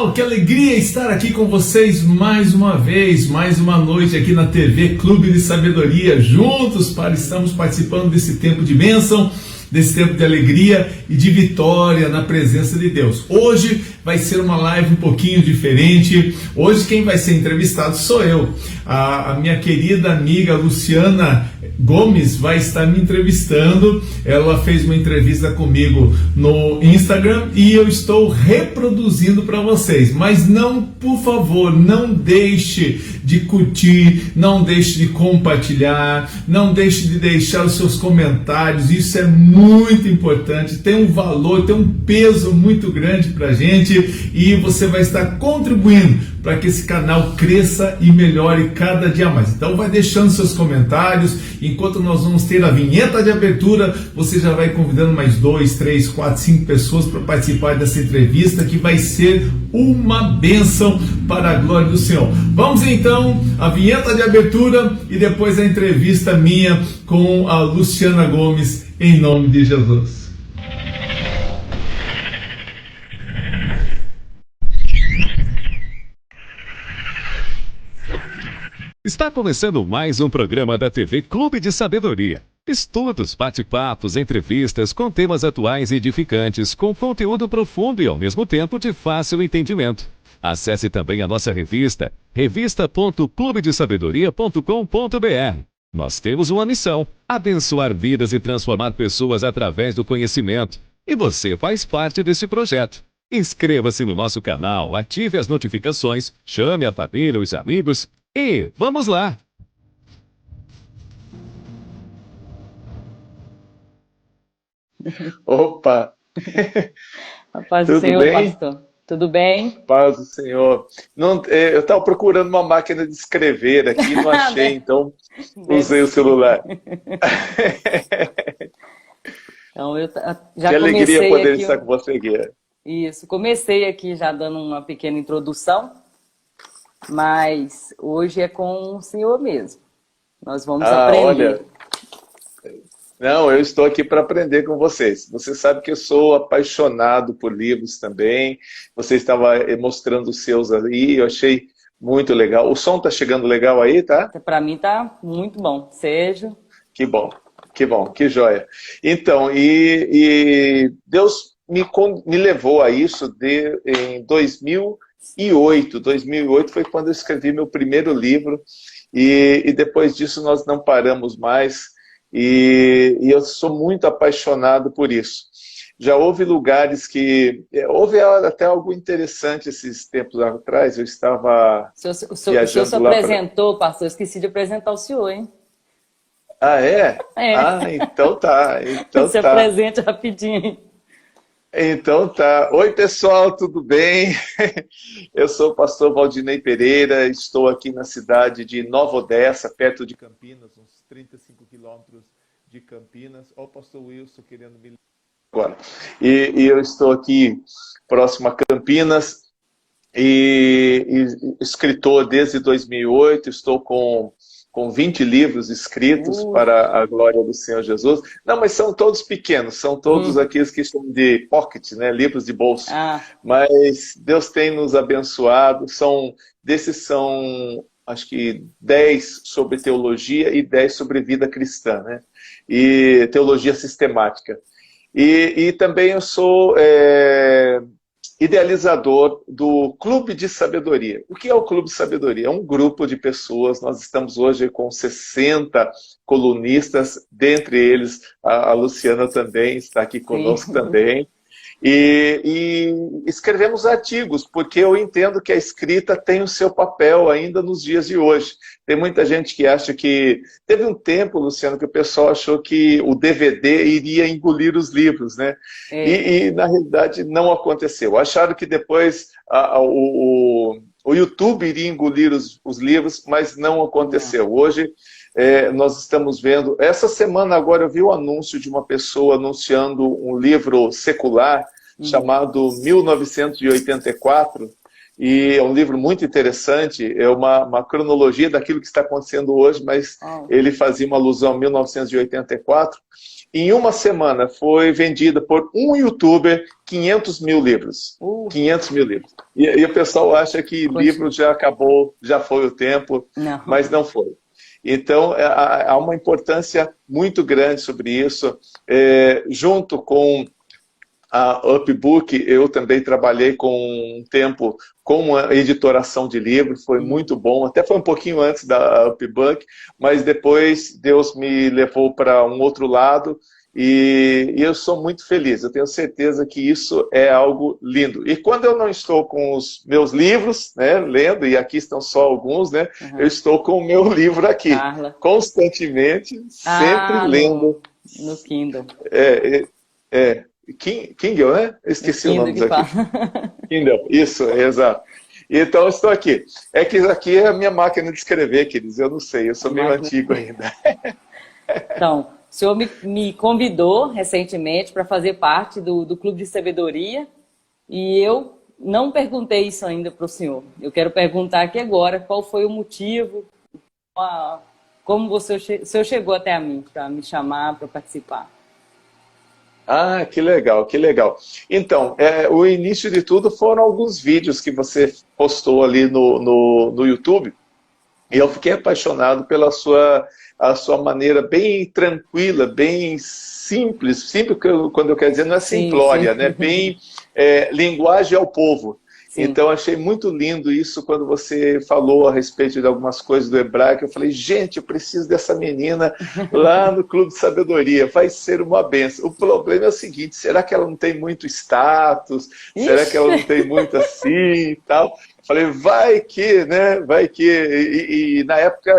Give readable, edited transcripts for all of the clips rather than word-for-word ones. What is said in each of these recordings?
pessoal, que alegria estar aqui com vocês mais uma vez, mais uma noite aqui na TV Clube de Sabedoria, juntos estamos participando desse tempo de bênção, desse tempo de alegria e de vitória na presença de Deus. Hoje vai ser uma live um pouquinho diferente. Hoje quem vai ser entrevistado sou eu. A minha querida amiga Luciana Gomes vai estar me entrevistando. Ela fez uma entrevista comigo no Instagram e eu estou reproduzindo para vocês. Mas não, por favor, não deixe de curtir, não deixe de compartilhar, não deixe de deixar os seus comentários. Isso é muito importante, tem um valor, tem um peso muito grande para a gente e você vai estar contribuindo para que esse canal cresça e melhore cada dia mais. Então vai deixando seus comentários, enquanto nós vamos ter a vinheta de abertura, você já vai convidando mais 2, 3, 4, 5 pessoas para participar dessa entrevista que vai ser uma bênção para a glória do Senhor. Vamos então à vinheta de abertura e depois a entrevista minha com a Luciana Gomes, em nome de Jesus. Está começando mais um programa da TV Clube de Sabedoria. Estudos, bate-papos, entrevistas com temas atuais e edificantes, com conteúdo profundo e ao mesmo tempo de fácil entendimento. Acesse também a nossa revista, revista.clubedesabedoria.com.br. Nós temos uma missão: abençoar vidas e transformar pessoas através do conhecimento. E você faz parte desse projeto. Inscreva-se no nosso canal, ative as notificações, chame a família, os amigos e vamos lá! Opa! A paz do Tudo Senhor, bem? pastor. Tudo bem? Paz do Senhor. Não, eu estava procurando uma máquina de escrever aqui, não achei, então usei o celular. Então, eu já Que alegria comecei poder aqui. estar com você, Guia. Isso, comecei aqui já dando uma pequena introdução, mas hoje é com o Senhor mesmo. Nós vamos aprender. Olha, não, eu estou aqui para aprender com vocês. Você sabe que eu sou apaixonado por livros também. Você estava mostrando os seus aí, eu achei muito legal. O som está chegando legal aí, tá? Para mim tá muito bom. Sérgio. Que bom, que joia. Então, e Deus me levou a isso em 2008. 2008 foi quando eu escrevi meu primeiro livro e depois disso nós não paramos mais e eu sou muito apaixonado por isso. Já houve lugares que... Houve até algo interessante esses tempos atrás, eu estava O senhor viajando se lá apresentou, pastor. Eu esqueci de apresentar o senhor, hein? Ah, é? É. Ah, então tá. Então Se tá. apresente rapidinho. Então tá. Oi, pessoal, tudo bem? Eu sou o pastor Valdinei Pereira, estou aqui na cidade de Nova Odessa, perto de Campinas, uns 35 quilômetros de Campinas. Ó, o pastor Wilson querendo me ligar agora. E eu estou aqui próximo a Campinas e escritor desde 2008, estou com 20 livros escritos para a glória do Senhor Jesus. Não, mas são todos pequenos, são todos aqueles que chamam de pocket, né? Livros de bolso. Mas Deus tem nos abençoado. Desses são, acho que 10 sobre teologia e 10 sobre vida cristã, né? E teologia sistemática. E também eu sou idealizador do Clube de Sabedoria. O que é o Clube de Sabedoria? É um grupo de pessoas, nós estamos hoje com 60 colunistas, dentre eles a Luciana também está aqui conosco também. E escrevemos artigos, porque eu entendo que a escrita tem o seu papel ainda nos dias de hoje. Tem muita gente que acha que... Teve um tempo, Luciano, que o pessoal achou que o DVD iria engolir os livros, né? E na realidade não aconteceu. Acharam que depois o YouTube iria engolir os livros, mas não aconteceu. Hoje nós estamos vendo... Essa semana agora eu vi o anúncio de uma pessoa anunciando um livro secular chamado 1984, e é um livro muito interessante, é uma cronologia daquilo que está acontecendo hoje, mas ele fazia uma alusão a 1984, em uma semana foi vendida por um youtuber 500 mil livros. 500 mil livros. E o pessoal acha que livro já acabou, já foi o tempo, mas não foi. Então, há uma importância muito grande sobre isso. Junto com a Upbook, eu também trabalhei com um tempo com a editoração de livros, foi muito bom, até foi um pouquinho antes da Upbook, mas depois Deus me levou para um outro lado e eu sou muito feliz, eu tenho certeza que isso é algo lindo. E quando eu não estou com os meus livros, né, lendo, e aqui estão só alguns, né, eu estou com o meu livro aqui, constantemente, sempre lendo. No Kindle. Kindle, né? Eu esqueci o nome aqui. Kindle, isso, exato. Então, eu estou aqui. É que aqui é a minha máquina de escrever, queridos. Eu não sei, eu sou meio antigo ainda. Então, o senhor me convidou recentemente para fazer parte do Clube de Sabedoria e eu não perguntei isso ainda para o senhor. Eu quero perguntar aqui agora qual foi o motivo, como o senhor chegou até a mim para me chamar para participar. Ah, que legal, que legal. Então, o início de tudo foram alguns vídeos que você postou ali no YouTube, e eu fiquei apaixonado pela a sua maneira bem tranquila, bem simples, quando eu quero dizer, não é simplória, né? Bem linguagem ao povo. Sim. Então, achei muito lindo isso quando você falou a respeito de algumas coisas do hebraico. Eu falei, gente, eu preciso dessa menina lá no Clube de Sabedoria, vai ser uma benção. O problema é o seguinte, será que ela não tem muito status? Ixi. Será que ela não tem muito assim e tal? Eu falei, vai que, né? Vai que. E na época,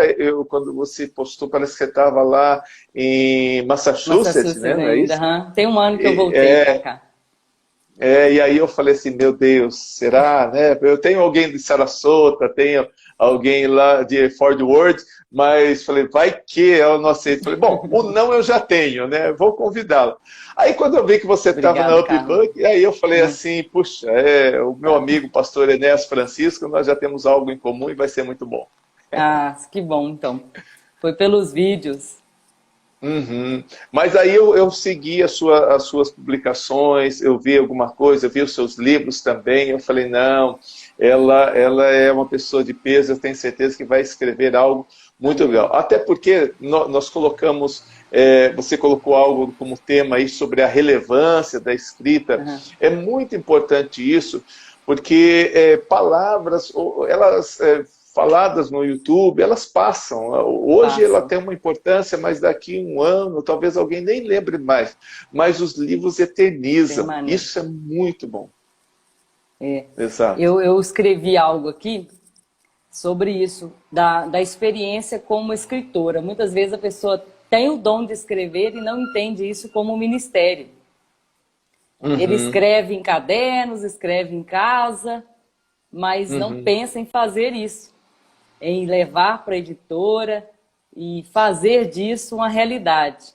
quando você postou, parece que você estava lá em Massachusetts, né? Não é isso? Tem um ano que eu voltei para cá. E aí eu falei assim, meu Deus, será, né? Eu tenho alguém de Sarasota, tenho alguém lá de Fort Worth, mas falei, vai que eu não aceito. Falei, bom, o não eu já tenho, né? Vou convidá-lo. Aí quando eu vi que você estava na Upbook, aí eu falei assim, puxa, o meu amigo, pastor Enéas Francisco, nós já temos algo em comum e vai ser muito bom. Ah, que bom, então. Foi pelos vídeos. Uhum. Mas aí eu segui as suas publicações, eu vi alguma coisa, eu vi os seus livros também, eu falei, não, ela é uma pessoa de peso, eu tenho certeza que vai escrever algo muito legal. Até porque nós colocamos, você colocou algo como tema aí sobre a relevância da escrita, é muito importante isso, porque palavras, elas... faladas no YouTube, elas passam. Hoje ela tem uma importância, mas daqui a um ano, talvez alguém nem lembre mais. Mas os livros eternizam. Isso é muito bom. Exato. Eu escrevi algo aqui sobre isso, da experiência como escritora. Muitas vezes a pessoa tem o dom de escrever e não entende isso como um ministério. Ele escreve em cadernos, escreve em casa, mas não pensa em fazer isso. Em levar para a editora e fazer disso uma realidade.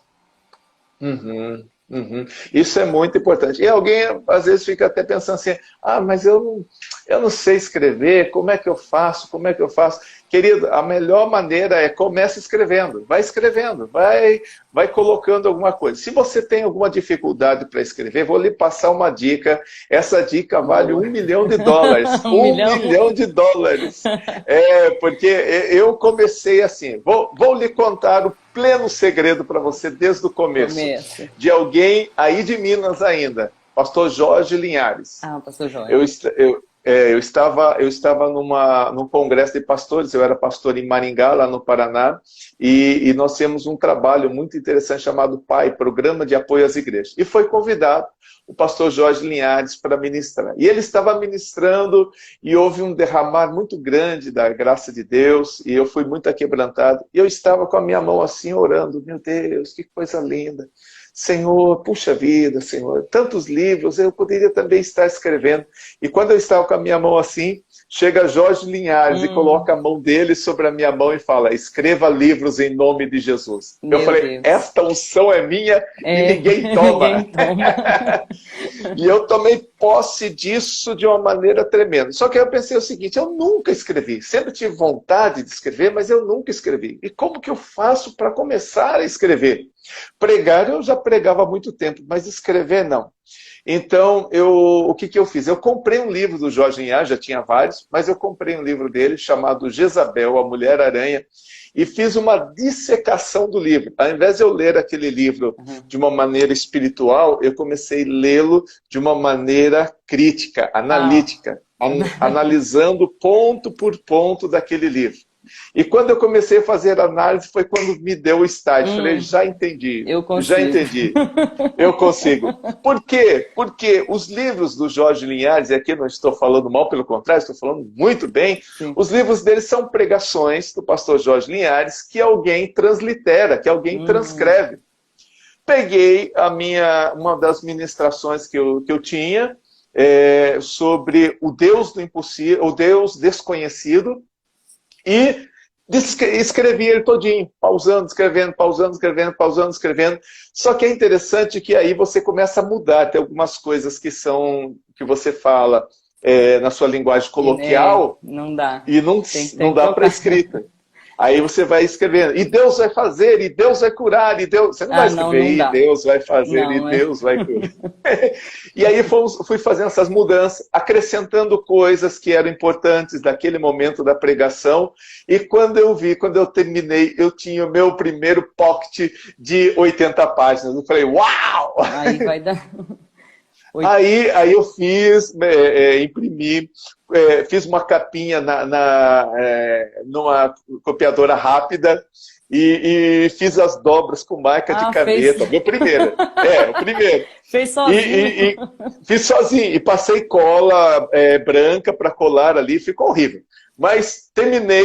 Isso é muito importante. E alguém, às vezes, fica até pensando assim, mas eu não sei escrever, como é que eu faço? Como é que eu faço? Querido, a melhor maneira é comece escrevendo, vai colocando alguma coisa. Se você tem alguma dificuldade para escrever, vou lhe passar uma dica. Essa dica vale $1 milhão. $1 milhão. Porque eu comecei assim, vou lhe contar o pleno segredo para você desde o começo. De alguém aí de Minas ainda, pastor Jorge Linhares. Pastor Jorge. Eu estava num congresso de pastores, eu era pastor em Maringá, lá no Paraná, e nós temos um trabalho muito interessante chamado PAI, Programa de Apoio às Igrejas. E foi convidado o pastor Jorge Linhares para ministrar. E ele estava ministrando e houve um derramar muito grande da graça de Deus, e eu fui muito aquebrantado. E eu estava com a minha mão assim, orando, meu Deus, que coisa linda. Senhor, puxa vida, Senhor, tantos livros, eu poderia também estar escrevendo. E quando eu estava com a minha mão assim, chega Jorge Linhares e coloca a mão dele sobre a minha mão e fala, escreva livros em nome de Jesus. Eu falei, esta unção é minha e ninguém toma. E eu tomei posse disso de uma maneira tremenda. Só que eu pensei o seguinte, eu nunca escrevi. Sempre tive vontade de escrever, mas eu nunca escrevi. E como que eu faço para começar a escrever? Pregar eu já pregava há muito tempo, mas escrever não. Então, o que eu fiz? Eu comprei um livro do Jorge Linhares, já tinha vários, mas eu comprei um livro dele chamado Jezabel, a Mulher-Aranha, e fiz uma dissecação do livro. Ao invés de eu ler aquele livro de uma maneira espiritual, eu comecei a lê-lo de uma maneira crítica, analítica, analisando ponto por ponto daquele livro. E quando eu comecei a fazer análise, foi quando me deu o start. Falei, já entendi, já entendi, eu consigo. Por quê? Porque os livros do Jorge Linhares, e aqui não estou falando mal, pelo contrário, estou falando muito bem, os livros dele são pregações do pastor Jorge Linhares que alguém translitera, que alguém transcreve. Peguei uma das ministrações que eu tinha sobre o Deus do impossível, o Deus desconhecido, e escrevi ele todinho, pausando, escrevendo, pausando, escrevendo, pausando, escrevendo. Só que é interessante que aí você começa a mudar. Tem algumas coisas que você fala na sua linguagem coloquial não dá. E não dá para escrita. Aí você vai escrevendo, e Deus vai fazer, e Deus vai curar, e Deus... Você não vai escrever, e Deus vai fazer, Deus vai curar. E aí fui fazendo essas mudanças, acrescentando coisas que eram importantes daquele momento da pregação, e quando eu terminei, eu tinha o meu primeiro pocket de 80 páginas. Eu falei, uau! Aí vai dar... Aí eu fiz, imprimi, fiz uma capinha numa copiadora rápida e fiz as dobras com marca de caneta. Meu primeiro. O primeiro. Fez sozinho. Fiz sozinho. E passei cola branca para colar ali, ficou horrível. Mas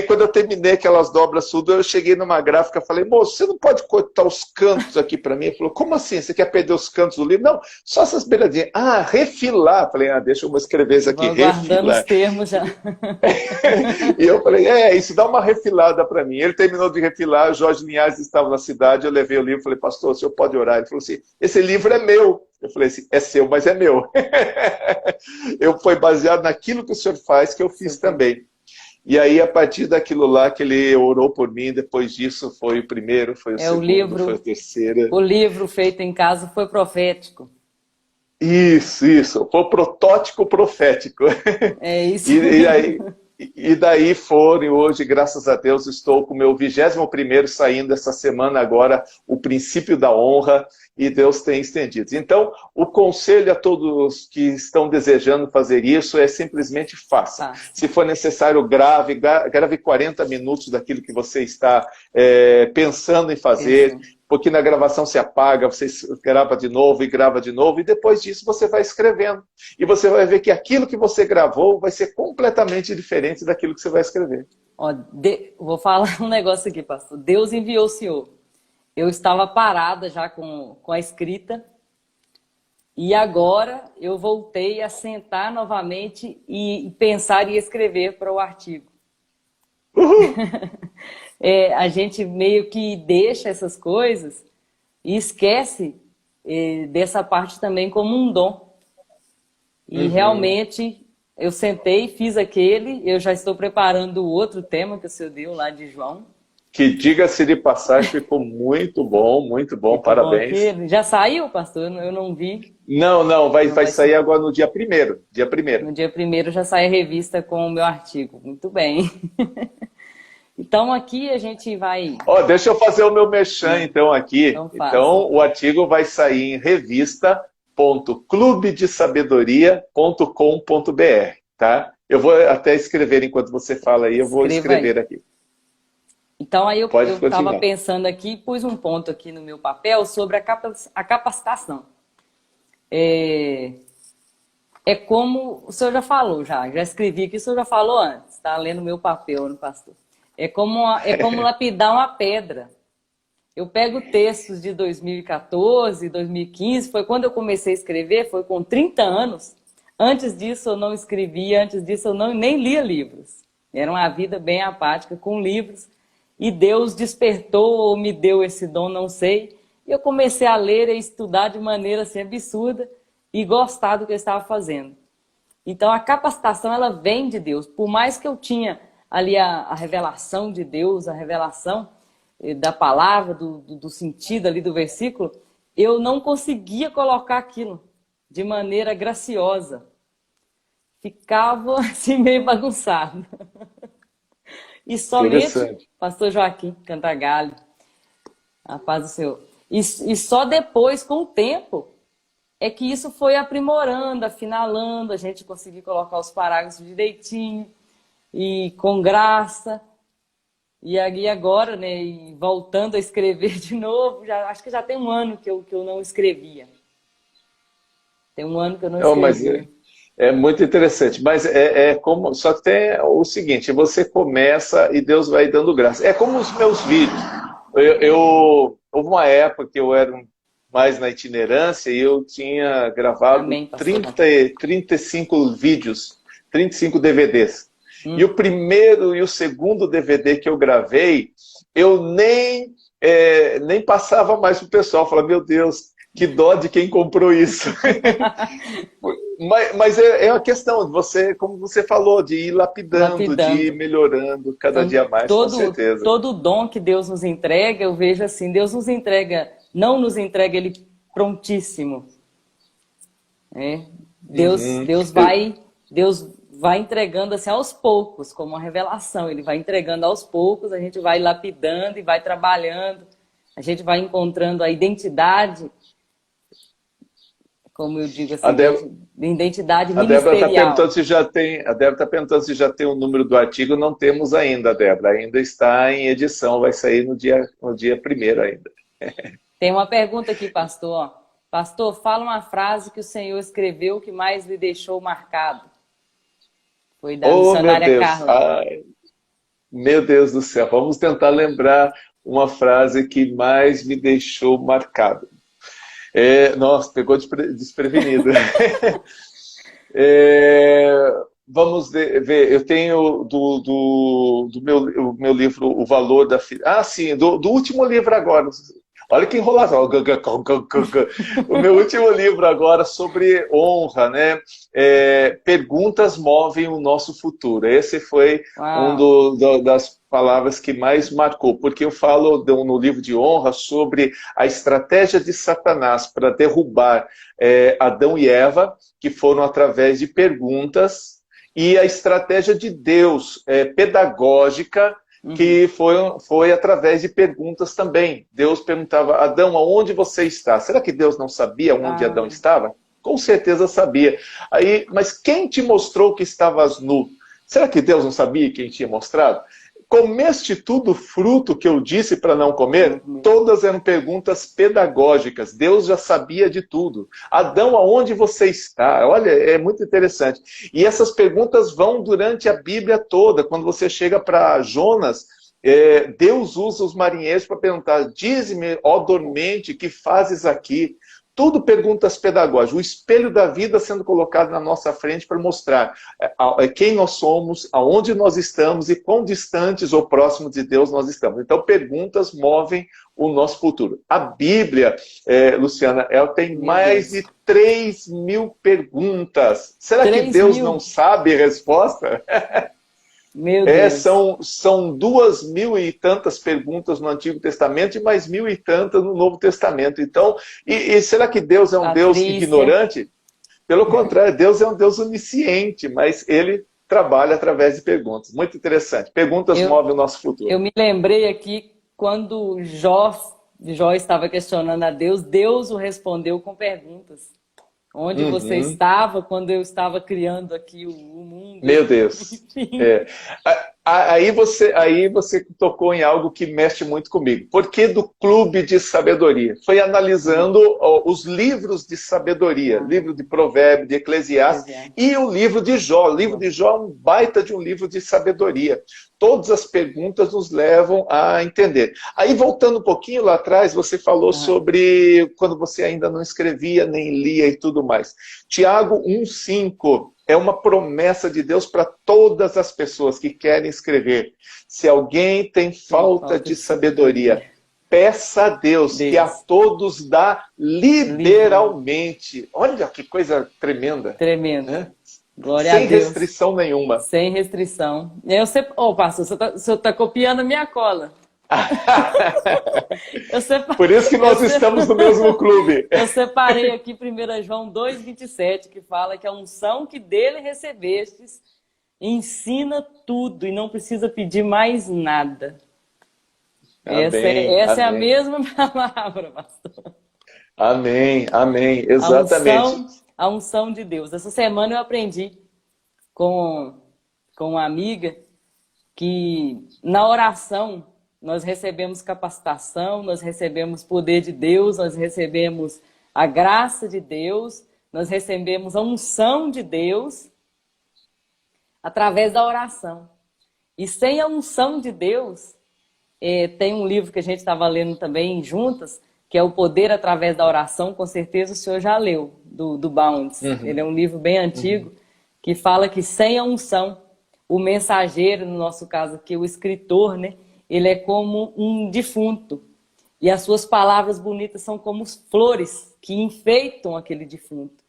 quando eu terminei aquelas dobras tudo, eu cheguei numa gráfica e falei, moço, você não pode cortar os cantos aqui para mim? Ele falou, como assim? Você quer perder os cantos do livro? Não, só essas beiradinhas. Refilar. Falei, deixa eu escrever isso aqui, guardando os termos já. E eu falei, isso dá uma refilada para mim. Ele terminou de refilar, o Jorge Linhares estava na cidade, eu levei o livro e falei, pastor, o senhor pode orar? Ele falou assim, esse livro é meu. Eu falei assim, é seu, mas é meu. Foi baseado naquilo que o senhor faz, que eu fiz também. E aí, a partir daquilo lá, que ele orou por mim, depois disso, foi o primeiro, foi o segundo, foi o terceiro. O livro feito em casa foi profético. Isso. Foi o protótipo profético. É isso. E daí hoje, graças a Deus, estou com o meu 21º saindo essa semana agora, o princípio da honra, e Deus tem estendido. Então, o conselho a todos que estão desejando fazer isso é simplesmente faça. Se for necessário, grave 40 minutos daquilo que você está pensando em fazer, porque na gravação se apaga, você grava de novo e grava de novo, e depois disso você vai escrevendo. E você vai ver que aquilo que você gravou vai ser completamente diferente daquilo que você vai escrever. Vou falar um negócio aqui, pastor. Deus enviou o senhor. Eu estava parada já com a escrita, e agora eu voltei a sentar novamente e pensar e escrever para o artigo. A gente meio que deixa essas coisas e esquece dessa parte também como um dom. E realmente eu sentei, fiz eu já estou preparando o outro tema que o senhor deu lá de João. Que, diga-se de passagem, ficou muito bom, parabéns. Bom, já saiu, pastor? Eu não vi. Não, vai sair agora no dia 1º. No dia 1º já sai a revista com o meu artigo. Muito bem. Então aqui a gente vai... Deixa eu fazer o meu merchan então aqui. Então o artigo vai sair em revista.clubedesabedoria.com.br, tá? Eu vou até escrever enquanto você fala aí, eu vou escrever aqui. Então aí eu estava pensando aqui, pus um ponto aqui no meu papel sobre a capacitação. Como o senhor já falou, já escrevi aqui, o senhor já falou antes, está lendo meu papel, no pastor. É como lapidar uma pedra. Eu pego textos de 2014, 2015, foi quando eu comecei a escrever, foi com 30 anos. Antes disso eu não escrevia, antes disso eu nem lia livros. Era uma vida bem apática com livros. E Deus despertou ou me deu esse dom, não sei. E eu comecei a ler e estudar de maneira assim, absurda e gostar do que eu estava fazendo. Então a capacitação ela vem de Deus. Por mais que eu tinha ali a revelação de Deus, a revelação, da palavra, do sentido ali do versículo, eu não conseguia colocar aquilo de maneira graciosa. Ficava assim meio bagunçado. E somente, pastor Joaquim Cantagalho, a paz do Senhor, e só depois, com o tempo, é que isso foi aprimorando, afinalando, a gente conseguiu colocar os parágrafos direitinho, e com graça. E aí agora, né, e voltando a escrever de novo, acho que já tem um ano que eu não escrevia. Tem um ano que eu não escrevia. Mas é muito interessante, mas como, só que tem o seguinte, você começa e Deus vai dando graça. É como os meus vídeos. Houve uma época que eu era mais na itinerância e eu tinha gravado 35 vídeos, 35 DVDs. E o primeiro e o segundo DVD que eu gravei, eu nem passava mais pro pessoal. Eu falava, meu Deus, que dó de quem comprou isso. mas é a questão de você, como você falou, de ir lapidando, de ir melhorando cada dia mais, com certeza. Todo dom que Deus nos entrega, eu vejo assim, Deus nos entrega, não nos entrega ele prontíssimo. Deus vai entregando assim aos poucos, como uma revelação. Ele vai entregando aos poucos, a gente vai lapidando e vai trabalhando. A gente vai encontrando a identidade, como eu digo assim, identidade ministerial. A Débora está perguntando se já tem o número do artigo. Não temos ainda, Débora. Ainda está em edição, vai sair no dia 1º ainda. Tem uma pergunta aqui, pastor. Pastor, fala uma frase que o Senhor escreveu que mais lhe deixou marcado. Foi da missionária Carla. Ai, meu Deus do céu, vamos tentar lembrar uma frase que mais me deixou marcado. Nossa, pegou desprevenido. Vamos ver, eu tenho do meu livro, O Valor da... sim, do último livro agora. Olha que enrolação. O meu último livro agora sobre honra, né? Perguntas movem o nosso futuro. Esse foi das palavras que mais marcou, porque eu falo no livro de honra sobre a estratégia de Satanás para derrubar Adão e Eva, que foram através de perguntas, e a estratégia de Deus pedagógica, que foi através de perguntas também. Deus perguntava, Adão, aonde você está? Será que Deus não sabia onde Adão estava? Com certeza sabia. Mas quem te mostrou que estavas nu? Será que Deus não sabia quem tinha mostrado? Comeste tudo o fruto que eu disse para não comer? Todas eram perguntas pedagógicas. Deus já sabia de tudo. Adão, aonde você está? Olha, é muito interessante. E essas perguntas vão durante a Bíblia toda. Quando você chega para Jonas, Deus usa os marinheiros para perguntar, dize-me, ó dormente, que fazes aqui? Tudo perguntas pedagógicas, o espelho da vida sendo colocado na nossa frente para mostrar quem nós somos, aonde nós estamos e quão distantes ou próximos de Deus nós estamos. Então, perguntas movem o nosso futuro. A Bíblia, Luciana, ela tem mais de 3.000 perguntas. Será que Deus não sabe a resposta? Meu Deus. São 2.000 e tantas perguntas no Antigo Testamento e mais 1.000 e tantas no Novo Testamento. Então, e será que Deus é um Deus ignorante? Pelo contrário, Deus é um Deus onisciente, mas Ele trabalha através de perguntas. Muito interessante. Perguntas movem o nosso futuro. Eu me lembrei aqui, quando Jó estava questionando a Deus, Deus o respondeu com perguntas. Onde você estava quando eu estava criando aqui o mundo? Meu Deus. Aí você tocou em algo que mexe muito comigo. Por que do Clube de Sabedoria? Foi analisando os livros de sabedoria, livro de Provérbios, de Eclesiastes e o livro de Jó. O livro de Jó é um baita de um livro de sabedoria. Todas as perguntas nos levam a entender. Aí, voltando um pouquinho lá atrás, você falou sobre quando você ainda não escrevia, nem lia e tudo mais. Tiago 1,5 é uma promessa de Deus para todas as pessoas que querem escrever. Se alguém tem falta de sabedoria, peça a Deus, que a todos dá liberalmente. Olha que coisa tremenda. Tremenda. Né? Glória a Deus. Sem restrição nenhuma. Sem restrição. Pastor, o senhor está copiando a minha cola. Por isso que nós estamos no mesmo clube. Eu separei aqui 1 João 2,27, que fala que a unção que dele recebestes ensina tudo e não precisa pedir mais nada. Amém, essa é a amém. mesma palavra, pastor. Amém, amém, exatamente. A unção de Deus. Essa semana eu aprendi com uma amiga que na oração nós recebemos capacitação, nós recebemos poder de Deus, nós recebemos a graça de Deus, nós recebemos a unção de Deus através da oração. E sem a unção de Deus, tem um livro que a gente estava lendo também juntas, que é O Poder Através da Oração, com certeza o senhor já leu, do Bounds. Ele é um livro bem antigo, que fala que sem a unção, o mensageiro, no nosso caso aqui, o escritor, né, ele é como um defunto. E as suas palavras bonitas são como flores que enfeitam aquele defunto.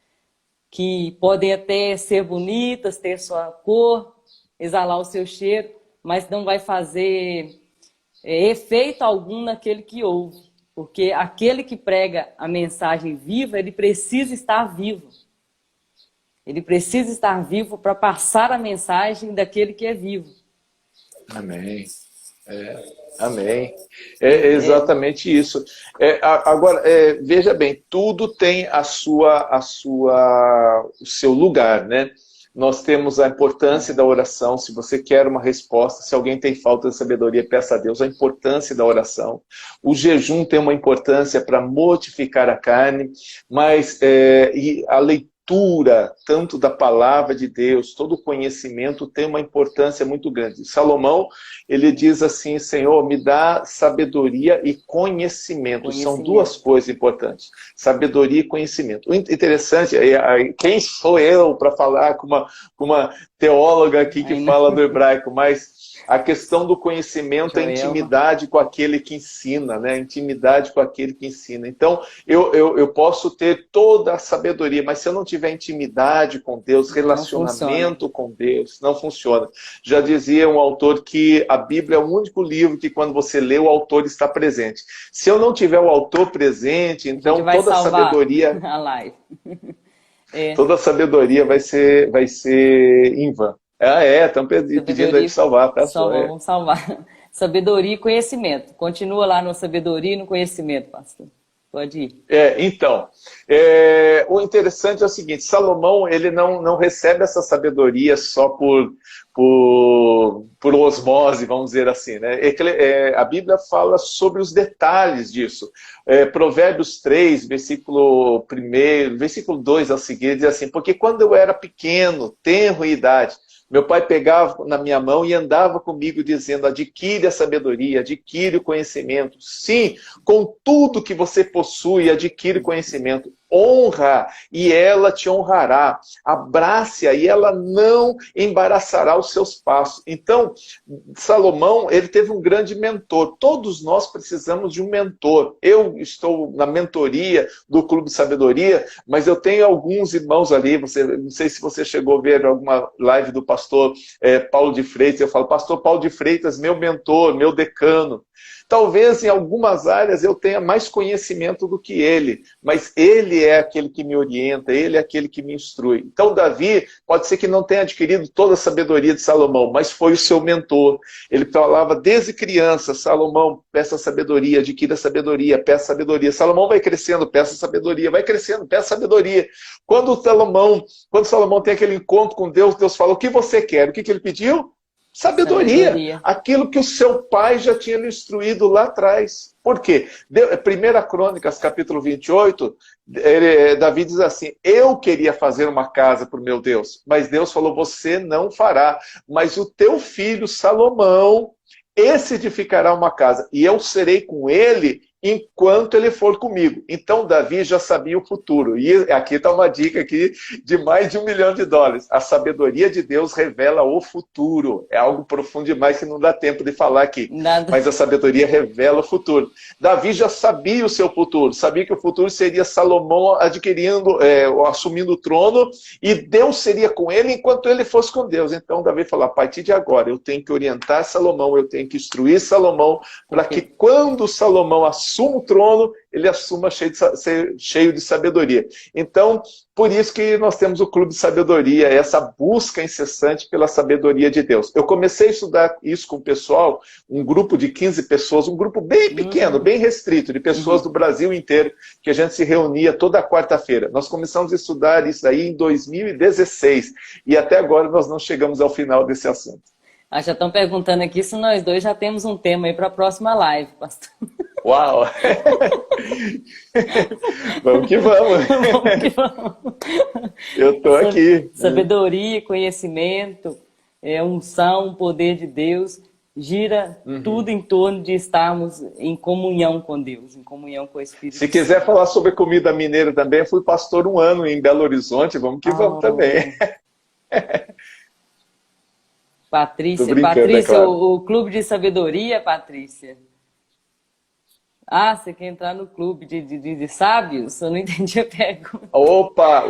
Que podem até ser bonitas, ter sua cor, exalar o seu cheiro, mas não vai fazer efeito algum naquele que ouve. Porque aquele que prega a mensagem viva, ele precisa estar vivo. Ele precisa estar vivo para passar a mensagem daquele que é vivo. Amém. Amém. É exatamente isso. Agora, veja bem, tudo tem o seu lugar, né? Nós temos a importância da oração. Se você quer uma resposta, se alguém tem falta de sabedoria, peça a Deus a importância da oração. O jejum tem uma importância para mortificar a carne, mas e a leitura, tanto da palavra de Deus, todo o conhecimento tem uma importância muito grande. Salomão, ele diz assim: Senhor, me dá sabedoria e conhecimento. São duas coisas importantes, sabedoria e conhecimento. O interessante é, quem sou eu para falar com uma teóloga aqui que fala do hebraico, mas a questão do conhecimento é intimidade com aquele que ensina, né? Intimidade com aquele que ensina. Então, eu posso ter toda a sabedoria, mas se eu não tiver intimidade com Deus, relacionamento com Deus, não funciona. Já dizia um autor que a Bíblia é o único livro que quando você lê, o autor está presente. Se eu não tiver o autor presente, então toda a sabedoria... a live. Toda a sabedoria vai ser em vão. Estão pedindo aí de salvar, tá? Vamos salvar. Sabedoria e conhecimento. Continua lá no sabedoria e no conhecimento, pastor. Pode ir. Então, o interessante é o seguinte: Salomão, ele não recebe essa sabedoria só por osmose, vamos dizer assim, né? A Bíblia fala sobre os detalhes disso. Provérbios 3, versículo 1, versículo 2 a seguir, diz assim: porque quando eu era pequeno, tenro em idade, meu pai pegava na minha mão e andava comigo dizendo: adquire a sabedoria, adquire o conhecimento. Sim, com tudo que você possui, adquire conhecimento. Honra e ela te honrará. Abrace-a e ela não embaraçará os seus passos. Então, Salomão, ele teve um grande mentor. Todos nós precisamos de um mentor. Eu estou na mentoria do Clube de Sabedoria, mas eu tenho alguns irmãos ali. Não sei se você chegou a ver alguma live do pastor Paulo de Freitas. Eu falo: pastor Paulo de Freitas, meu mentor, meu decano. Talvez em algumas áreas eu tenha mais conhecimento do que ele, mas ele é aquele que me orienta, ele é aquele que me instrui. Então Davi pode ser que não tenha adquirido toda a sabedoria de Salomão, mas foi o seu mentor. Ele falava desde criança: Salomão, peça sabedoria, adquira sabedoria, peça sabedoria. Salomão vai crescendo, peça sabedoria, vai crescendo, peça sabedoria. Quando Salomão tem aquele encontro com Deus, Deus fala: o que você quer? O que ele pediu? Sabedoria. Aquilo que o seu pai já tinha lhe instruído lá atrás. Por quê? 1 Crônicas, capítulo 28, Davi diz assim: eu queria fazer uma casa para o meu Deus, mas Deus falou: você não fará, mas o teu filho Salomão, esse edificará uma casa, e eu serei com ele enquanto ele for comigo. Então Davi já sabia o futuro. E aqui está uma dica aqui de mais de $1 milhão. A sabedoria de Deus revela o futuro. É algo profundo demais que não dá tempo de falar aqui. Nada. Mas a sabedoria revela o futuro. Davi já sabia o seu futuro. Sabia que o futuro seria Salomão assumindo o trono, e Deus seria com ele enquanto ele fosse com Deus. Então Davi falou, a partir de agora eu tenho que orientar Salomão, eu tenho que instruir Salomão, para que quando Salomão assuma o trono, ele assuma cheio de sabedoria. Então, por isso que nós temos o Clube de Sabedoria, essa busca incessante pela sabedoria de Deus. Eu comecei a estudar isso com o pessoal, um grupo de 15 pessoas, um grupo bem pequeno, bem restrito, de pessoas do Brasil inteiro, que a gente se reunia toda quarta-feira. Nós começamos a estudar isso aí em 2016, e até agora nós não chegamos ao final desse assunto. Já estão perguntando aqui se nós dois já temos um tema aí para a próxima live, pastor. Uau! Vamos que vamos! Vamos que vamos! Eu estou aqui. Sabedoria, conhecimento, unção, poder de Deus, gira tudo em torno de estarmos em comunhão com Deus, em comunhão com o Espírito. Se quiser falar sobre comida mineira também, eu fui pastor 1 ano em Belo Horizonte, vamos que vamos também. Patrícia, é claro. o Clube de Sabedoria, Patrícia. Você quer entrar no clube de sábios? Eu não entendi a pergunta. Opa,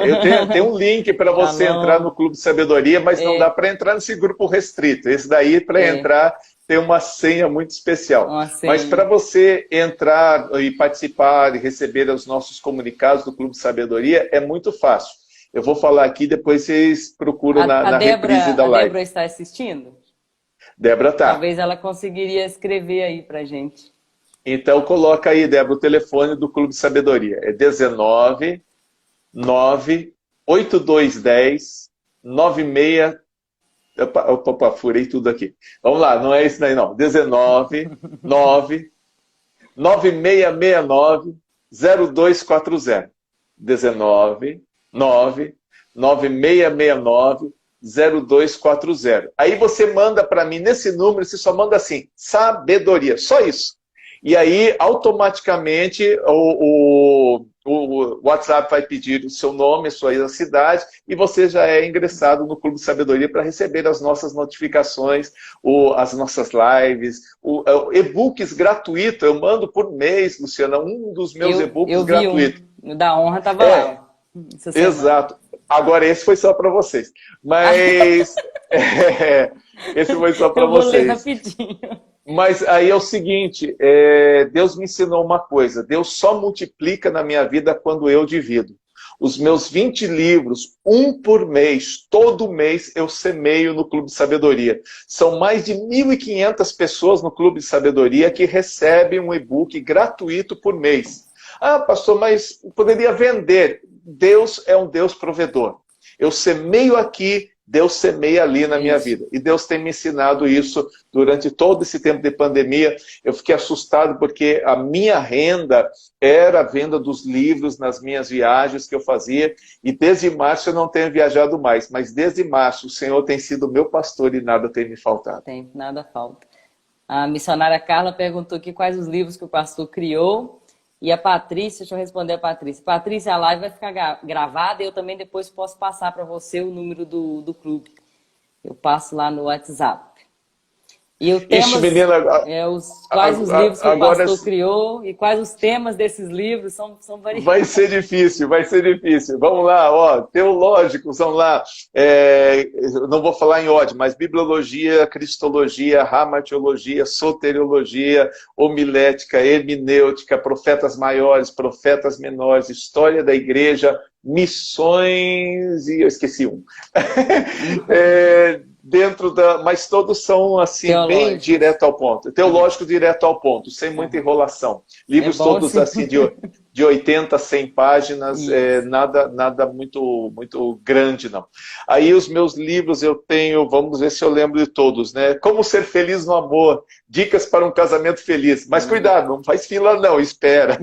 eu tenho um link para você entrar no Clube de Sabedoria, mas não dá para entrar nesse grupo restrito. Esse daí, para entrar, tem uma senha muito especial. Mas para você entrar e participar e receber os nossos comunicados do Clube de Sabedoria, é muito fácil. Eu vou falar aqui, depois vocês procuram na reprise da live. A Débora está assistindo? Débora está. Talvez ela conseguiria escrever aí para gente. Então coloca aí, Débora, o telefone do Clube de Sabedoria. É 19 9 8210 96... Opa, furei tudo aqui. Vamos lá, não é isso daí não. 19 9 9669 0240. 19 9 9669 0240. Aí você manda para mim nesse número, você só manda assim, sabedoria, só isso. E aí, automaticamente, o WhatsApp vai pedir o seu nome, a sua cidade, e você já é ingressado no Clube de Sabedoria para receber as nossas notificações, as nossas lives, e-books gratuitos. Eu mando por mês, Luciana, um dos meus e-books gratuitos. O da honra estava lá. Exato. Agora, esse foi só para vocês. Mas esse foi só para vocês. Eu vou ler rapidinho. Mas aí é o seguinte, Deus me ensinou uma coisa, Deus só multiplica na minha vida quando eu divido. Os meus 20 livros, um por mês, todo mês eu semeio no Clube de Sabedoria. São mais de 1.500 pessoas no Clube de Sabedoria que recebem um e-book gratuito por mês. Pastor, mas poderia vender. Deus é um Deus provedor. Eu semeio aqui, Deus semeia ali na minha vida. E Deus tem me ensinado isso durante todo esse tempo de pandemia. Eu fiquei assustado porque a minha renda era a venda dos livros nas minhas viagens que eu fazia. E desde março eu não tenho viajado mais. Mas desde março o Senhor tem sido meu pastor e nada tem me faltado. Nada falta. A missionária Carla perguntou aqui quais os livros que o pastor criou. E a Patrícia, deixa eu responder a Patrícia. Patrícia, a live vai ficar gravada e eu também depois posso passar para você o número do clube. Eu passo lá no WhatsApp. E o tema, quais os livros que o pastor criou e quais os temas desses livros são variados. Vai ser difícil, vai ser difícil. Vamos lá, teológicos, vamos lá. Eu não vou falar em ordem, mas bibliologia, cristologia, ramatiologia, soteriologia, homilética, hermenêutica, profetas maiores, profetas menores, história da igreja, missões e eu esqueci um. Mas todos são assim, bem direto ao ponto. Teológico direto ao ponto, sem muita enrolação. Livros todos assim de 80, 100 páginas, nada muito grande, não. Aí os meus livros eu tenho, vamos ver se eu lembro de todos, né? Como ser feliz no amor, dicas para um casamento feliz. Mas cuidado, não faz fila não, espera.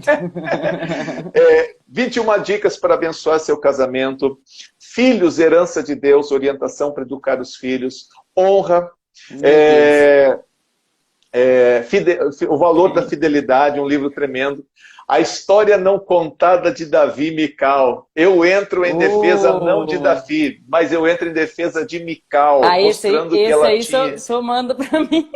21 dicas para abençoar seu casamento. Filhos, herança de Deus, orientação para educar os filhos. Honra. O Valor da Fidelidade, um livro tremendo. A História Não Contada de Davi e Mical. Eu entro em defesa não de Davi, mas eu entro em defesa de Mical, mostrando que ela tinha... o senhor manda para mim.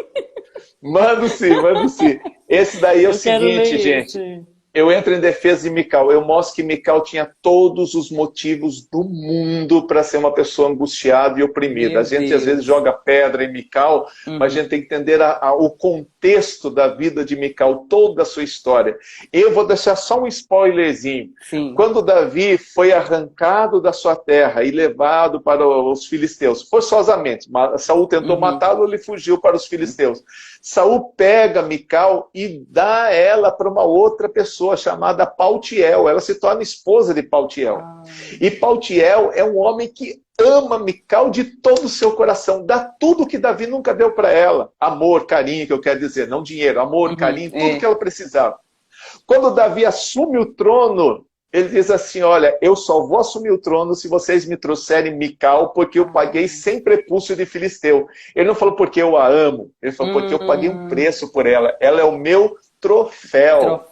Mando sim, mando sim. Esse daí é o seguinte, gente. Eu entro em defesa de Mical. Eu mostro que Mical tinha todos os motivos do mundo para ser uma pessoa angustiada e oprimida. A gente às vezes joga pedra em Mical, mas a gente tem que entender o contexto da vida de Mical, toda a sua história. Eu vou deixar só um spoilerzinho. Sim. Quando Davi foi arrancado da sua terra e levado para os filisteus, forçosamente, Saul tentou matá-lo, ele fugiu para os filisteus. Saul pega Mical e dá ela para uma outra pessoa chamada Paltiel. Ela se torna esposa de Paltiel. E Paltiel é um homem que ama Mical de todo o seu coração. Dá tudo que Davi nunca deu para ela. Amor, carinho, que eu quero dizer. Não dinheiro, amor, carinho, tudo que ela precisava. Quando Davi assume o trono, ele diz assim, olha, eu só vou assumir o trono se vocês me trouxerem Mical, porque eu paguei sem prepúcio de filisteu. Ele não falou porque eu a amo, ele falou porque eu paguei um preço por ela. Ela é o meu troféu.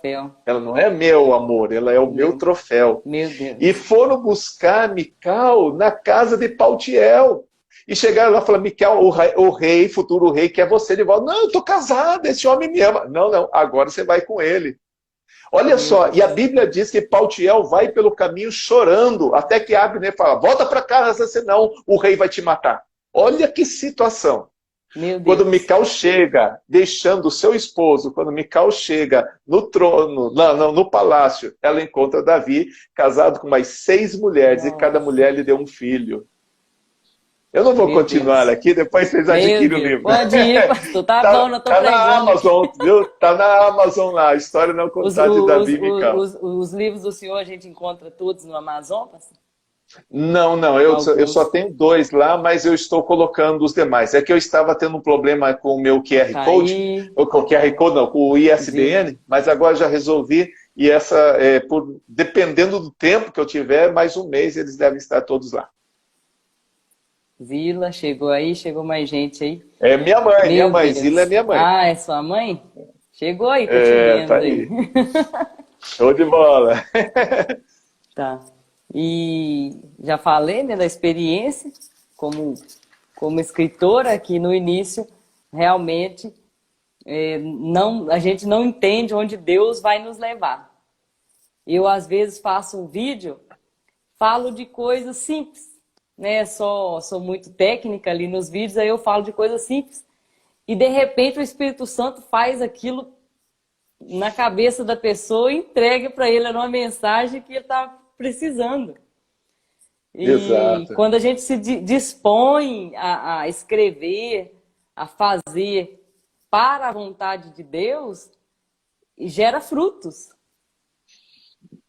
Ela não é meu amor, ela é o meu troféu. Meu Deus. E foram buscar Mical na casa de Paltiel. E chegaram lá e falaram, Mical, o rei, futuro rei, quer você de volta. Não, eu estou casada, esse homem me ama. Não, não, agora você vai com ele. Olha só, e a Bíblia diz que Paltiel vai pelo caminho chorando, até que Abner fala, volta para casa, senão o rei vai te matar. Olha que situação. Meu Deus. Quando Mical chega, deixando o seu esposo, quando Mical chega no trono, no palácio, ela encontra Davi, casado com mais 6 mulheres, e cada mulher lhe deu um filho. Eu não vou continuar aqui, depois vocês adquirem o livro. Pode ir, pastor. Tá bom, não tô pregando. Tá na Amazon, viu? Tá na Amazon lá, a História Não Contada de Davi e Mical. Os livros do senhor a gente encontra todos no Amazon, pastor? Não, eu só tenho 2 lá, mas eu estou colocando os demais. É que eu estava tendo um problema com o meu QR Code, com o QR Code não, com o ISBN, mas agora já resolvi, e dependendo do tempo que eu tiver, mais um mês eles devem estar todos lá. Zila, chegou aí, chegou mais gente aí. É minha mãe, Zila é minha mãe. Ah, é sua mãe? Chegou aí, tô te vendo tá aí. Show de bola. Tá. E já falei, né, da experiência como escritora, que no início, realmente, a gente não entende onde Deus vai nos levar. Eu, às vezes, faço um vídeo, falo de coisas simples, né? Sou muito técnica ali nos vídeos, aí eu falo de coisas simples. E, de repente, o Espírito Santo faz aquilo na cabeça da pessoa e entrega para ele uma mensagem que ele está precisando. E Exato. quando a gente se dispõe a escrever, a fazer para a vontade de Deus, gera frutos.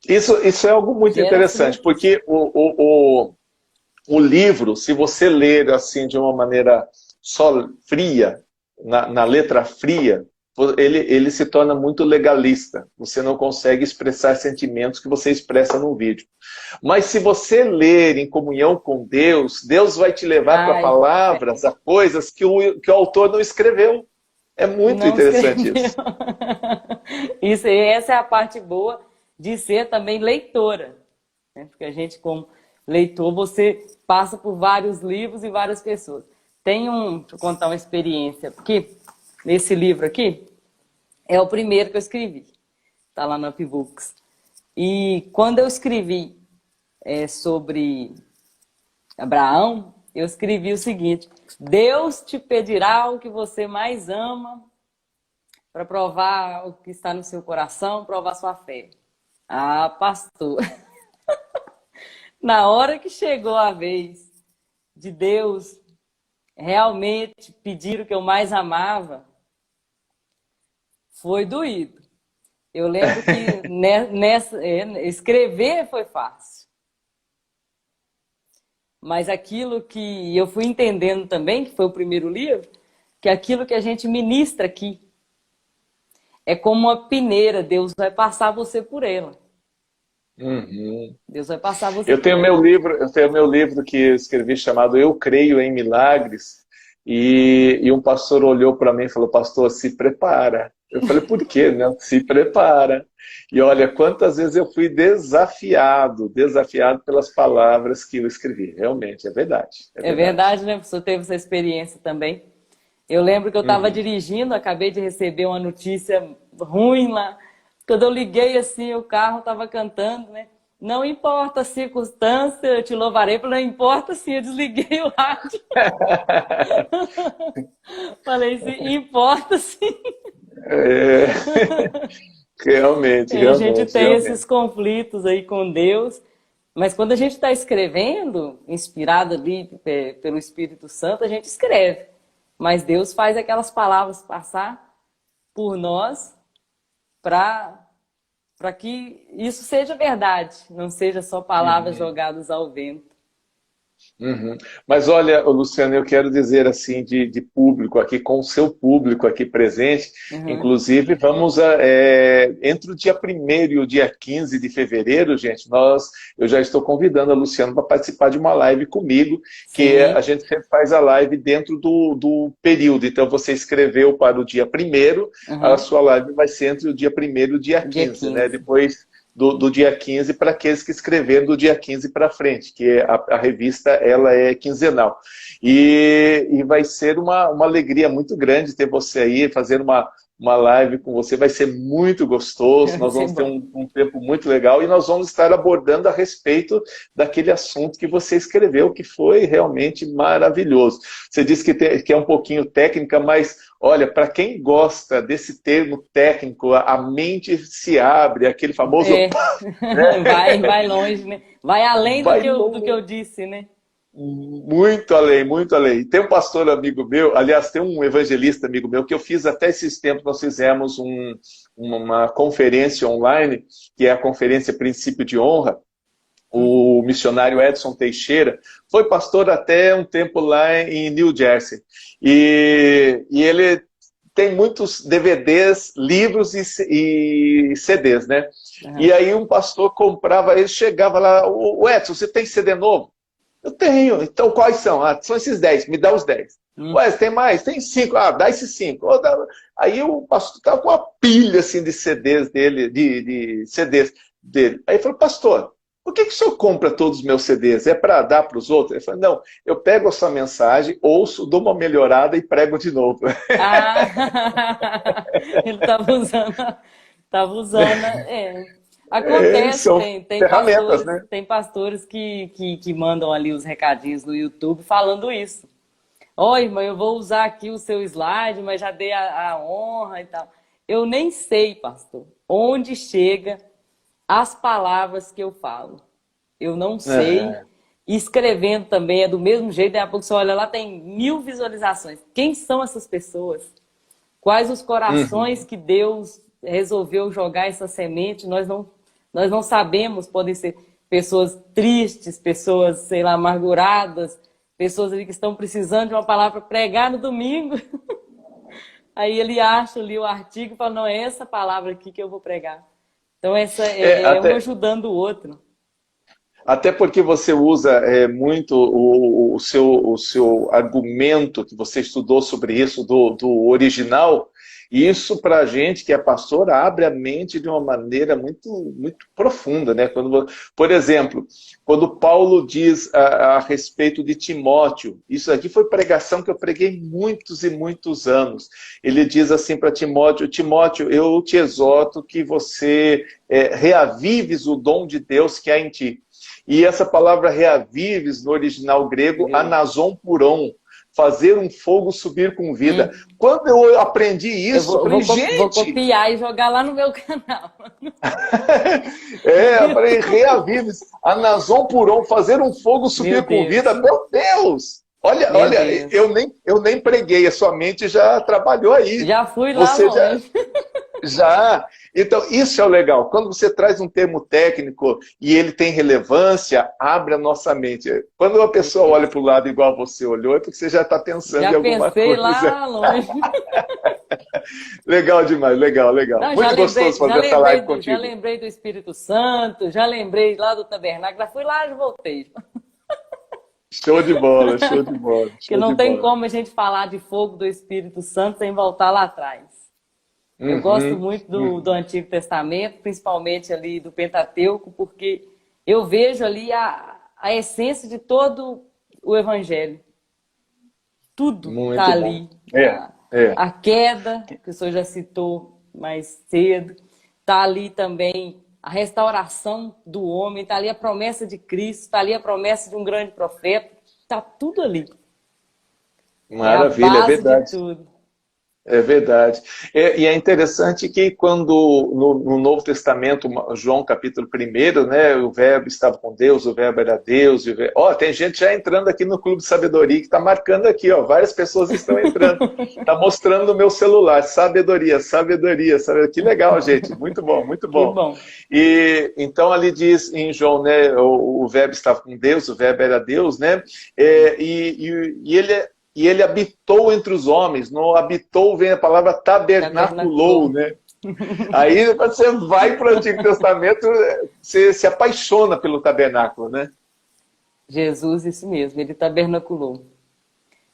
Isso é algo muito interessante, porque o livro, se você ler assim de uma maneira só fria, na letra fria, ele se torna muito legalista. Você não consegue expressar sentimentos que você expressa no vídeo. Mas se você ler em comunhão com Deus, Deus vai te levar para palavras, a coisas que o autor não escreveu. É muito interessante isso. Essa é a parte boa de ser também leitora. Né? Porque a gente, como leitor, você passa por vários livros e várias pessoas. Deixa eu contar uma experiência, porque nesse livro aqui é o primeiro que eu escrevi. Está lá no Upbooks. E quando eu escrevi sobre Abraão, eu escrevi o seguinte: Deus te pedirá o que você mais ama para provar o que está no seu coração, provar sua fé. Ah, pastor. Na hora que chegou a vez de Deus realmente pedir o que eu mais amava, foi doído. Eu lembro que escrever foi fácil. Mas aquilo que eu fui entendendo também, que foi o primeiro livro, que aquilo que a gente ministra aqui é como uma peneira, Deus vai passar você por ela. Uhum. Deus vai passar você eu tenho meu livro que eu escrevi chamado Eu Creio em Milagres, e um pastor olhou para mim e falou, pastor, se prepara. Eu falei, por quê? Né? Se prepara. E olha, quantas vezes eu fui desafiado pelas palavras que eu escrevi. Realmente, é verdade. É verdade, né? Você teve essa experiência também. Eu lembro que eu estava dirigindo, acabei de receber uma notícia ruim lá. Quando eu liguei assim, o carro estava cantando, né? Não importa a circunstância, eu te louvarei, não importa sim, eu desliguei o rádio. Falei assim, importa sim. É, realmente, A gente tem realmente. esses conflitos aí com Deus, mas quando a gente está escrevendo, inspirado ali pelo Espírito Santo, a gente escreve. Mas Deus faz aquelas palavras passar por nós para que isso seja verdade, não seja só palavras jogadas ao vento. Uhum. Mas olha, Luciano, eu quero dizer assim de público aqui, com o seu público aqui presente, inclusive vamos entre o dia 1º e o dia 15 de fevereiro, gente, eu já estou convidando a Luciana para participar de uma live comigo, que a gente sempre faz a live dentro do período, então você escreveu para o dia 1º, a sua live vai ser entre o dia 1º e o dia 15, né? Depois do dia 15 para aqueles que escreveram do dia 15 para frente, que a revista ela é quinzenal. E vai ser uma alegria muito grande ter você aí, fazendo uma live com você, vai ser muito gostoso, nós vamos ter um tempo muito legal e nós vamos estar abordando a respeito daquele assunto que você escreveu, que foi realmente maravilhoso. Você disse que é um pouquinho técnica, mas olha, para quem gosta desse termo técnico, a mente se abre, aquele famoso... Vai longe, né? Vai além do que eu disse, né? Muito além, muito além. Tem um pastor amigo meu, aliás, tem um evangelista amigo meu, que eu fiz até esses tempos, nós fizemos uma conferência online, que é a conferência Princípio de Honra. O missionário Edson Teixeira foi pastor até um tempo lá em New Jersey. E ele tem muitos DVDs, livros e CDs, né? E aí um pastor comprava, ele chegava lá, o Edson, você tem CD novo? Eu tenho. Então, quais são? São esses 10. Me dá os 10. Ué, tem mais? Tem 5. Dá esses 5. Aí o pastor estava com uma pilha assim, de CDs dele, de CDs dele. Aí ele falou, pastor, por que o senhor compra todos os meus CDs? É para dar para os outros? Ele falou, não, eu pego a sua mensagem, ouço, dou uma melhorada e prego de novo. Ele estava usando, Acontece, tem pastores que mandam ali os recadinhos no YouTube falando isso. Irmã, eu vou usar aqui o seu slide, mas já dei a honra e tal. Eu nem sei, pastor, onde chega as palavras que eu falo. Eu não sei. Escrevendo também é do mesmo jeito. Daqui a pouco você olha lá, tem 1000 visualizações. Quem são essas pessoas? Quais os corações que Deus resolveu jogar essa semente? Nós não sabemos, podem ser pessoas tristes, pessoas, sei lá, amarguradas, pessoas ali que estão precisando de uma palavra para pregar no domingo. Aí ele acha ali o artigo e fala, não, é essa palavra aqui que eu vou pregar. Então essa um ajudando o outro. Até porque você usa muito o seu argumento, que você estudou sobre isso, do original. E isso, para a gente que é pastor, abre a mente de uma maneira muito, muito profunda, né? Por exemplo, quando Paulo diz a respeito de Timóteo, isso aqui foi pregação que eu preguei muitos e muitos anos. Ele diz assim para Timóteo, Timóteo, eu te exorto que você reavives o dom de Deus que há em ti. E essa palavra reavives, no original grego, anazon puron, fazer um fogo subir com vida. Quando eu aprendi isso, eu vou copiar e jogar lá no meu canal. Eu falei, reavives, anazon puron, fazer um fogo subir com vida. Meu Deus! Olha, eu nem preguei, a sua mente já trabalhou aí. Já fui lá longe. Já. Então, isso é o legal. Quando você traz um termo técnico e ele tem relevância, abre a nossa mente. Quando uma pessoa olha para o lado igual você olhou, é porque você já está pensando em alguma coisa. Já pensei lá longe. Legal demais, legal. Não, muito gostoso fazer essa live contigo. Já lembrei do Espírito Santo, já lembrei lá do tabernáculo, já fui lá e voltei. Show de bola, show de bola. Porque não tem como a gente falar de fogo do Espírito Santo sem voltar lá atrás. Eu gosto muito do Antigo Testamento, principalmente ali do Pentateuco, porque eu vejo ali a essência de todo o Evangelho. Tudo está ali. A queda, que o senhor já citou mais cedo, está ali também a restauração do homem, está ali a promessa de Cristo, está ali a promessa de um grande profeta, está tudo ali. Maravilha, é a base verdade. de tudo. É verdade. E é interessante que quando no Novo Testamento, João capítulo 1, né, o verbo estava com Deus, o verbo era Deus. Tem gente já entrando aqui no Clube de Sabedoria que está marcando aqui, várias pessoas estão entrando. Está mostrando no meu celular, sabedoria, sabedoria, sabedoria. Que legal, gente. Muito bom, muito bom. Que bom. E então ali diz em João, né, o verbo estava com Deus, o verbo era Deus, né, e ele habitou entre os homens. No habitou vem a palavra tabernaculou, né? Aí, quando você vai para o Antigo Testamento, você se apaixona pelo tabernáculo, né? Jesus, isso mesmo, ele tabernaculou.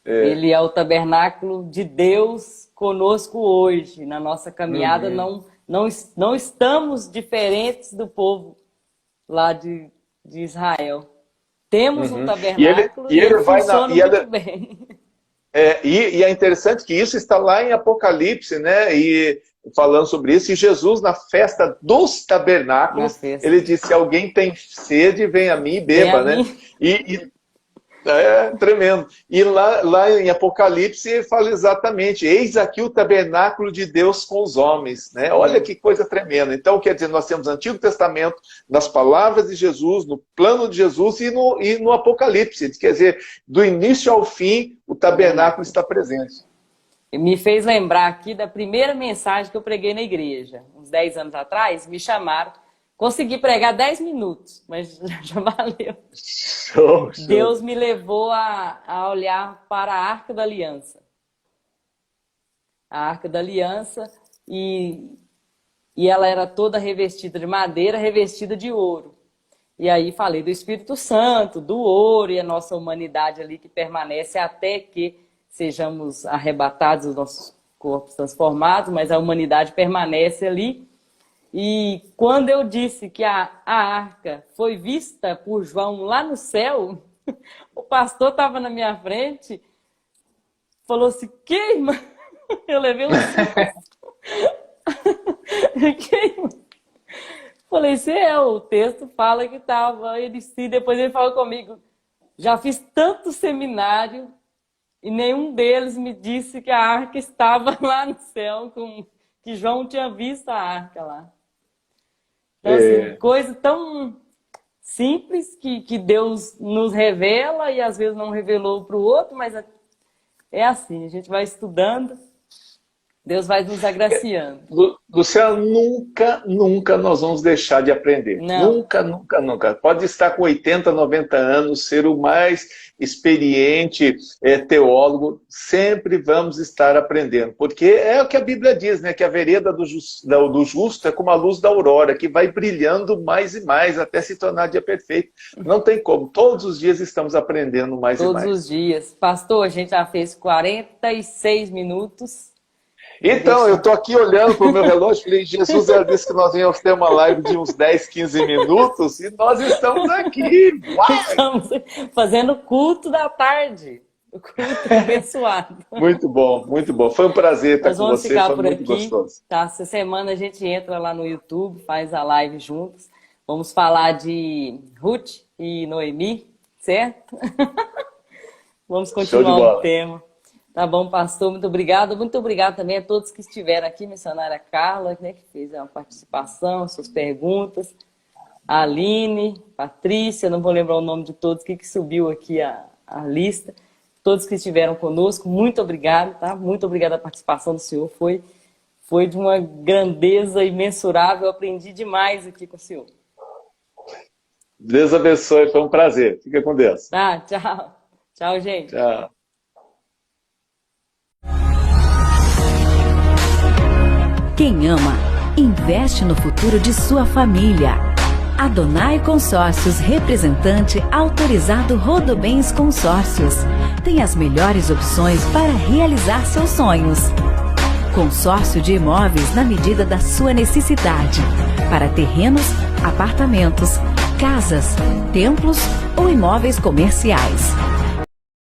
Ele é o tabernáculo de Deus conosco hoje. Na nossa caminhada, não estamos diferentes do povo lá de Israel. Temos um tabernáculo e ele funciona muito bem. E é interessante que isso está lá em Apocalipse, né? E falando sobre isso, e Jesus, na festa dos tabernáculos, ele disse: se alguém tem sede, vem a mim e beba, né? É tremendo. E lá em Apocalipse ele fala exatamente: eis aqui o tabernáculo de Deus com os homens, né? Olha que coisa tremenda. Então, quer dizer, nós temos o Antigo Testamento, nas palavras de Jesus, no plano de Jesus e no Apocalipse. Quer dizer, do início ao fim, o tabernáculo está presente. Me fez lembrar aqui da primeira mensagem que eu preguei na igreja. Uns 10 anos atrás, me chamaram. Consegui pregar 10 minutos, mas já valeu. Show. Deus me levou a olhar para a Arca da Aliança. A Arca da Aliança, e ela era toda revestida de madeira, revestida de ouro. E aí falei do Espírito Santo, do ouro e a nossa humanidade ali que permanece até que sejamos arrebatados, os nossos corpos transformados, mas a humanidade permanece ali. E quando eu disse que a arca foi vista por João lá no céu, o pastor estava na minha frente, falou assim: queima! Eu levei um susto. Queima! Falei: o texto fala que estava. Depois ele falou comigo: já fiz tanto seminário e nenhum deles me disse que a arca estava lá no céu, que João tinha visto a arca lá. Então, assim, coisa tão simples que Deus nos revela e às vezes não revelou para o outro, mas é assim, a gente vai estudando, Deus vai nos agraciando. Luciana, nunca nós vamos deixar de aprender. Não. Nunca. Pode estar com 80, 90 anos, ser o mais experiente teólogo, sempre vamos estar aprendendo. Porque é o que a Bíblia diz, né? Que a vereda do justo é como a luz da aurora, que vai brilhando mais e mais, até se tornar dia perfeito. Não tem como. Todos os dias estamos aprendendo mais e mais. Todos os dias. Pastor, a gente já fez 46 minutos. Então, eu estou aqui olhando para o meu relógio e falei: Jesus, ela disse que nós íamos ter uma live de uns 10, 15 minutos e nós estamos aqui. Uau! Estamos fazendo culto da tarde. O culto abençoado. Muito bom, muito bom. Foi um prazer estar com vamos você, ficar foi por muito aqui, gostoso. Tá? Essa semana a gente entra lá no YouTube, faz a live juntos. Vamos falar de Ruth e Noemi, certo? Vamos continuar o tema. Tá bom, pastor, muito obrigado. Muito obrigado também a todos que estiveram aqui, missionária Carla, né, que fez a participação, suas perguntas. A Aline, Patrícia, não vou lembrar o nome de todos que subiu aqui a lista. Todos que estiveram conosco, muito obrigado, tá? Muito obrigado a participação do senhor. Foi de uma grandeza imensurável. Eu aprendi demais aqui com o senhor. Deus abençoe, foi um prazer. Fica com Deus. Tá, tchau. Tchau, gente. Tchau. Quem ama, investe no futuro de sua família. Adonai Consórcios, representante autorizado Rodobens Consórcios. Tem as melhores opções para realizar seus sonhos. Consórcio de imóveis na medida da sua necessidade. Para terrenos, apartamentos, casas, templos ou imóveis comerciais.